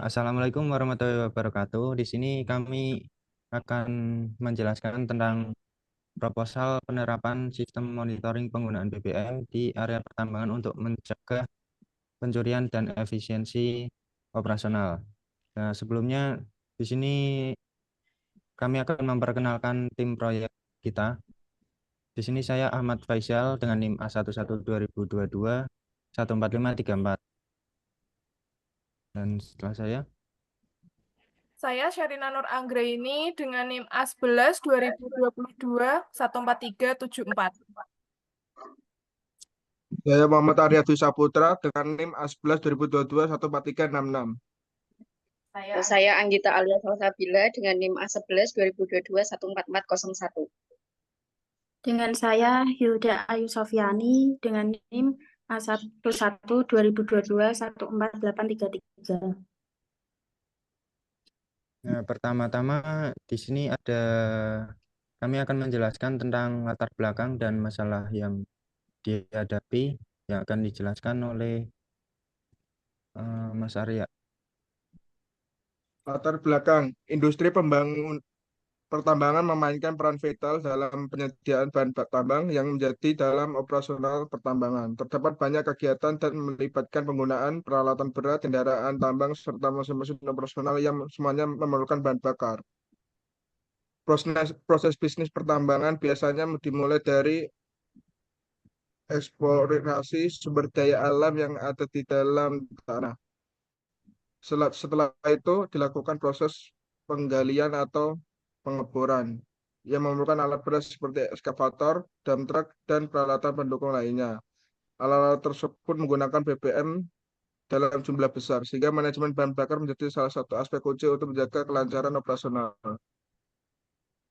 Assalamualaikum warahmatullahi wabarakatuh. Di sini kami akan menjelaskan tentang proposal penerapan sistem monitoring penggunaan BBM di area pertambangan untuk mencegah pencurian dan efisiensi operasional. Nah, sebelumnya di sini kami akan memperkenalkan tim proyek kita. Di sini saya Ahmad Faisal dengan NIM A11-2022 14534. Dan setelah Saya Sherina Nur Anggraini dengan NIM A11 2022 14374. Saya Muhammad Arya Dwi Saputra dengan NIM A11 2022 14366. Saya Anggita Alia Salsabila dengan NIM A11 2022 14401. Dengan saya Hilda Ayu Sofiani dengan NIM A11 2022 14833. Nah, pertama-tama di sini kami akan menjelaskan tentang latar belakang dan masalah yang dihadapi yang akan dijelaskan oleh Mas Arya. Latar belakang, industri pertambangan memainkan peran vital dalam penyediaan bahan tambang yang menjadi dalam operasional pertambangan. Terdapat banyak kegiatan dan melibatkan penggunaan peralatan berat, kendaraan tambang, serta mesin-mesin operasional yang semuanya memerlukan bahan bakar. Proses bisnis pertambangan biasanya dimulai dari eksplorasi sumber daya alam yang ada di dalam tanah. Setelah itu dilakukan proses penggalian atau pengeboran yang memerlukan alat berat seperti ekskavator, dump truck, dan peralatan pendukung lainnya. Alat-alat tersebut menggunakan BBM dalam jumlah besar, sehingga manajemen bahan bakar menjadi salah satu aspek kunci untuk menjaga kelancaran operasional.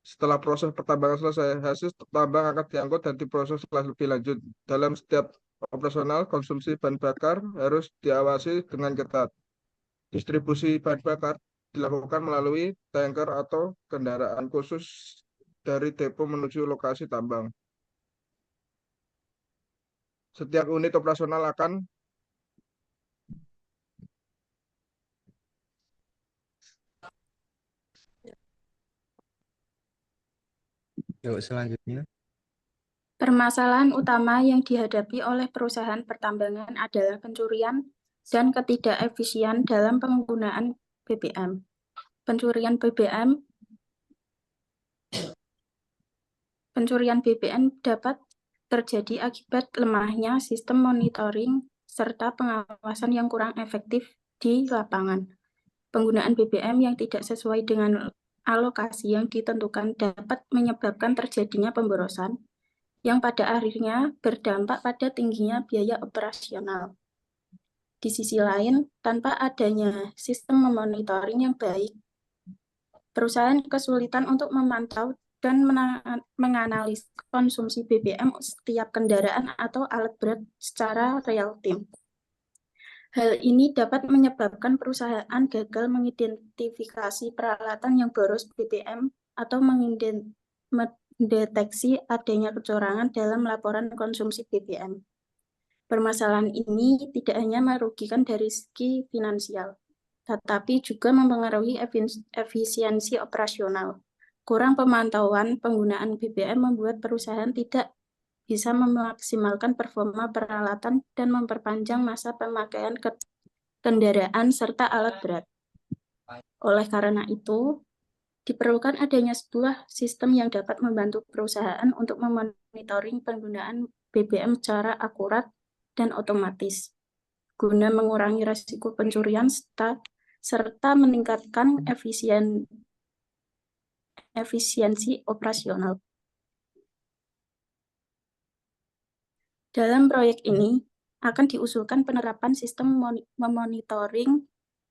Setelah proses pertambangan selesai, hasil tambang akan diangkut dan diproses lebih lanjut. Dalam setiap operasional, konsumsi bahan bakar harus diawasi dengan ketat. Distribusi bahan bakar dilakukan melalui tanker atau kendaraan khusus dari depo menuju lokasi tambang. Setiap unit operasional akan Selanjutnya. Permasalahan utama yang dihadapi oleh perusahaan pertambangan adalah pencurian dan ketidakefisien dalam penggunaan BBM. Pencurian BBM dapat terjadi akibat lemahnya sistem monitoring serta pengawasan yang kurang efektif di lapangan. Penggunaan BBM yang tidak sesuai dengan alokasi yang ditentukan dapat menyebabkan terjadinya pemborosan yang pada akhirnya berdampak pada tingginya biaya operasional. Di sisi lain, tanpa adanya sistem monitoring yang baik, perusahaan kesulitan untuk memantau dan menganalisis konsumsi BBM setiap kendaraan atau alat berat secara real time. Hal ini dapat menyebabkan perusahaan gagal mengidentifikasi peralatan yang boros BBM atau mendeteksi adanya kecurangan dalam laporan konsumsi BBM. Permasalahan ini tidak hanya merugikan dari segi finansial, tetapi juga mempengaruhi efisiensi operasional. Kurang pemantauan penggunaan BBM membuat perusahaan tidak bisa memaksimalkan performa peralatan dan memperpanjang masa pemakaian kendaraan serta alat berat. Oleh karena itu, diperlukan adanya sebuah sistem yang dapat membantu perusahaan untuk memonitoring penggunaan BBM secara akurat dan otomatis, guna mengurangi risiko pencurian serta meningkatkan efisiensi operasional. Dalam proyek ini, akan diusulkan penerapan sistem memonitoring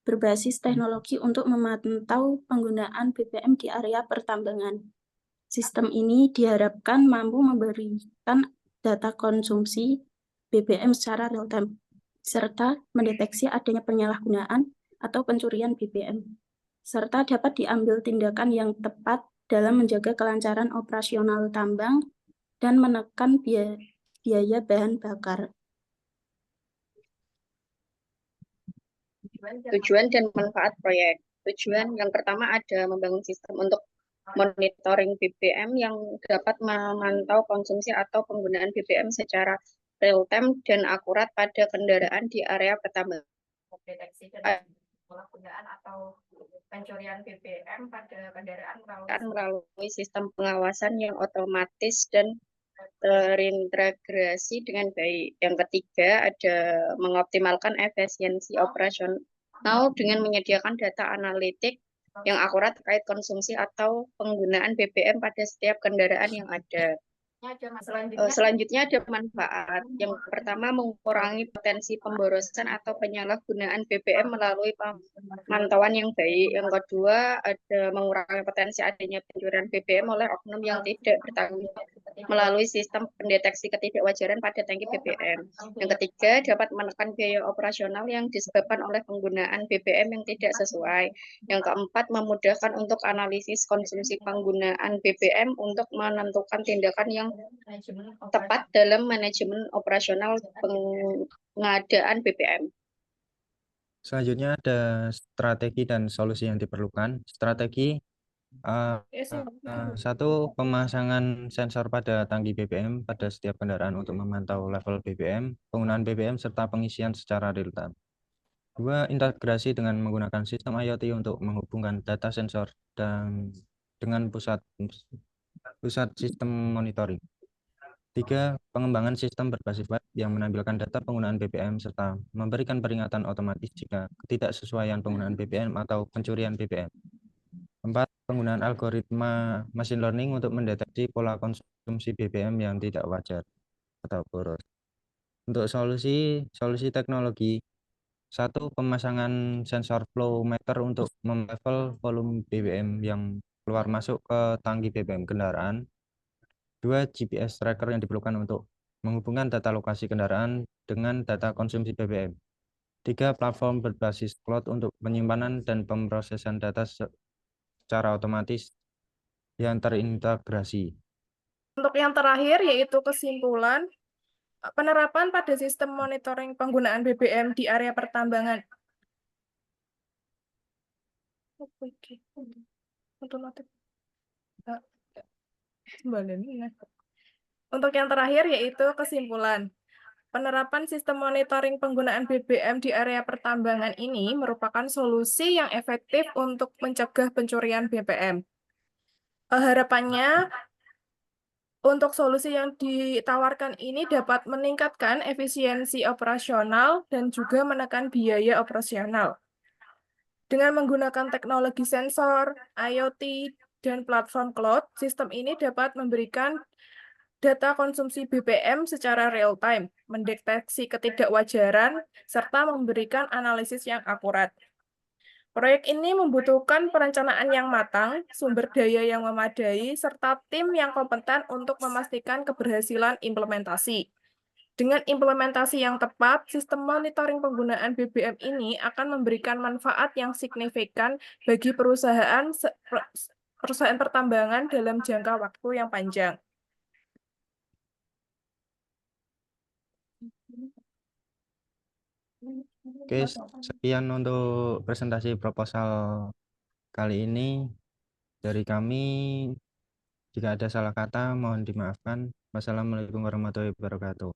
berbasis teknologi untuk memantau penggunaan BBM di area pertambangan. Sistem ini diharapkan mampu memberikan data konsumsi BBM secara real-time, serta mendeteksi adanya penyalahgunaan atau pencurian BBM. serta dapat diambil tindakan yang tepat dalam menjaga kelancaran operasional tambang dan menekan biaya bahan bakar. Tujuan dan manfaat proyek. Tujuan yang pertama ada membangun sistem untuk monitoring BBM yang dapat memantau konsumsi atau penggunaan BBM secara real time dan akurat pada kendaraan di area pertambangan. Deteksi dan penggunaan atau pencurian BBM pada kendaraan melalui sistem pengawasan yang otomatis dan terintegrasi dengan baik. Yang ketiga ada mengoptimalkan efisiensi operasional dengan menyediakan data analitik yang akurat terkait konsumsi atau penggunaan BBM pada setiap kendaraan yang ada. Selanjutnya ada manfaat. Yang pertama mengurangi potensi pemborosan atau penyalahgunaan BBM melalui pemantauan yang baik. Yang kedua ada mengurangi potensi adanya pencurian BBM oleh oknum yang tidak bertanggung jawab melalui sistem pendeteksi ketidakwajaran pada tangki BBM. Yang ketiga dapat menekan biaya operasional yang disebabkan oleh penggunaan BBM yang tidak sesuai. Yang keempat memudahkan untuk analisis konsumsi penggunaan BBM untuk menentukan tindakan yang tepat dalam manajemen operasional pengadaan BBM. Selanjutnya ada strategi dan solusi yang diperlukan. Strategi satu, pemasangan sensor pada tangki BBM pada setiap kendaraan untuk memantau level BBM, penggunaan BBM serta pengisian secara real time. Dua, integrasi dengan menggunakan sistem IoT untuk menghubungkan data sensor dan dengan pusat sistem monitoring. Tiga, pengembangan sistem berbasis web yang menampilkan data penggunaan BBM serta memberikan peringatan otomatis jika ketidaksesuaian penggunaan BBM atau pencurian BBM. Empat, penggunaan algoritma machine learning untuk mendeteksi pola konsumsi BBM yang tidak wajar atau boros. Untuk solusi teknologi, satu, pemasangan sensor flow meter untuk melevel volume BBM yang keluar masuk ke tangki BBM kendaraan. Dua, GPS tracker yang diperlukan untuk menghubungkan data lokasi kendaraan dengan data konsumsi BBM. Tiga, platform berbasis cloud untuk penyimpanan dan pemrosesan data secara otomatis yang terintegrasi. Untuk yang terakhir yaitu kesimpulan, penerapan pada sistem monitoring penggunaan BBM di area pertambangan. Untuk yang terakhir yaitu kesimpulan. Penerapan sistem monitoring penggunaan BBM di area pertambangan ini merupakan solusi yang efektif untuk mencegah pencurian BBM. Harapannya, untuk solusi yang ditawarkan ini dapat meningkatkan efisiensi operasional dan juga menekan biaya operasional. Dengan menggunakan teknologi sensor, IoT, dan platform cloud, sistem ini dapat memberikan data konsumsi BBM secara real-time, mendeteksi ketidakwajaran, serta memberikan analisis yang akurat. Proyek ini membutuhkan perencanaan yang matang, sumber daya yang memadai, serta tim yang kompeten untuk memastikan keberhasilan implementasi. Dengan implementasi yang tepat, sistem monitoring penggunaan BBM ini akan memberikan manfaat yang signifikan bagi perusahaan pertambangan dalam jangka waktu yang panjang. Oke, sekian untuk presentasi proposal kali ini dari kami. Jika ada salah kata, mohon dimaafkan. Wassalamualaikum warahmatullahi wabarakatuh.